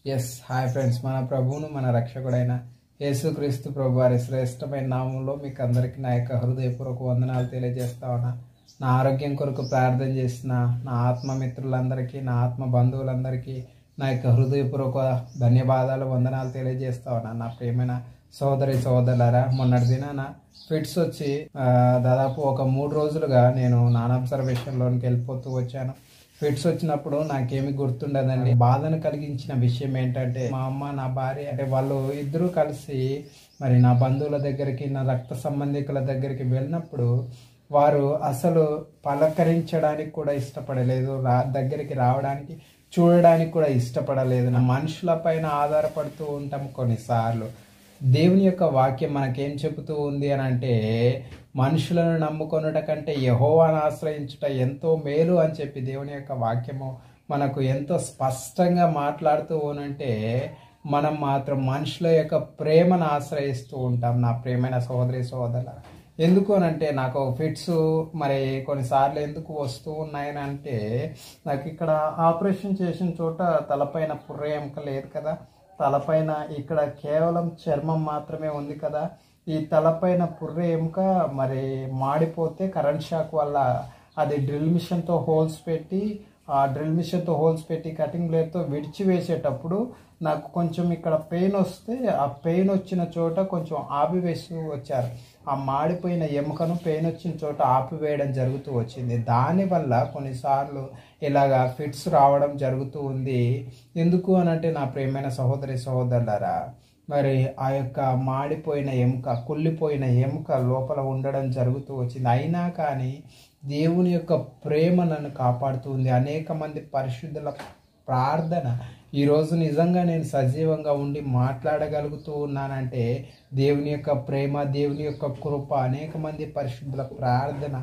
Hi friends, మన ప్రభువును మన రక్షకుడైన యేసుక్రీస్తు ప్రభు వారి శ్రేష్టమైన నామంలో మీకు అందరికీ నా యొక్క హృదయపూర్వక వందనాలు తెలియజేస్తా ఉన్నా. నా ఆరోగ్యం కొరకు ప్రార్థన చేసిన నా ఆత్మమిత్రులందరికీ, నా ఆత్మ బంధువులందరికీ నా యొక్క హృదయపూర్వక ధన్యవాదాలు, వందనాలు తెలియజేస్తా ఉన్నా. నా ప్రియమైన సోదరి సోదరులారా, మొన్నటి దినాన ఫిట్స్ వచ్చి దాదాపు ఒక 3 రోజులుగా నేను నాన్ అబ్జర్వేషన్లోనికి వెళ్ళిపోతూ వచ్చాను. ఫిట్స్ వచ్చినప్పుడు నాకేమి గుర్తుండదండి. బాధను కలిగించిన విషయం ఏంటంటే, మా అమ్మ నా భార్య అంటే వాళ్ళు ఇద్దరూ కలిసి మరి నా బంధువుల దగ్గరికి, నా రక్త సంబంధికుల దగ్గరికి వెళ్ళినప్పుడు వారు అసలు పలకరించడానికి కూడా ఇష్టపడలేదు, దగ్గరికి రావడానికి చూడడానికి కూడా ఇష్టపడలేదు. నా మనుషుల పైన ఆధారపడుతూ ఉంటాం కొన్నిసార్లు. దేవుని యొక్క వాక్యం మనకేం చెబుతూ ఉంది అని అంటే, మనుషులను నమ్ముకొనుట కంటే యెహోవాను ఆశ్రయించుట ఎంతో మేలు అని చెప్పి దేవుని యొక్క వాక్యము మనకు ఎంతో స్పష్టంగా మాట్లాడుతూ ఉనంటే, మనం మాత్రం మనుషుల యొక్క ప్రేమను ఆశ్రయిస్తూ ఉంటాం. నా ప్రియమైన సహోదరి సహోదరుల, ఎందుకు అనంటే నాకు ఫిట్స్ మరి కొన్నిసార్లు ఎందుకు వస్తూ ఉన్నాయని అంటే, నాకు ఇక్కడ ఆపరేషన్ చేసిన చోట తలపైన పుర్రె ఎముక లేదు కదా, తలపైన ఇక్కడ కేవలం చర్మం మాత్రమే ఉంది కదా. ఈ తలపైన పుర్రె ఎముక మరి మాడిపోతే కరెంట్ షాక్ వల్ల అది డ్రిల్ మిషన్తో హోల్స్ పెట్టి కటింగ్ బ్లేడ్తో విడిచి వేసేటప్పుడు నాకు కొంచెం ఇక్కడ పెయిన్ వస్తే, ఆ పెయిన్ వచ్చిన చోట కొంచెం ఆపివేస్తూ వచ్చారు. ఆ మాడిపోయిన ఎముకను పెయిన్ వచ్చిన చోట ఆపివేయడం జరుగుతూ వచ్చింది. దానివల్ల కొన్నిసార్లు ఇలాగా ఫిట్స్ రావడం జరుగుతూ ఉంది. ఎందుకు అనంటే, నా ప్రియమైన సహోదరి సహోదరులారా, మరి ఆ యొక్క మాడిపోయిన ఎముక, కుళ్ళిపోయిన ఎముక లోపల ఉండడం జరుగుతూ వచ్చింది. అయినా కానీ దేవుని యొక్క ప్రేమ నన్ను కాపాడుతుంది. అనేక మంది పరిశుద్ధుల ప్రార్థన ఈరోజు నిజంగా నేను సజీవంగా ఉండి మాట్లాడగలుగుతూ ఉన్నానంటే దేవుని యొక్క ప్రేమ, దేవుని యొక్క కృప, అనేక మంది పరిశుద్ధుల ప్రార్థన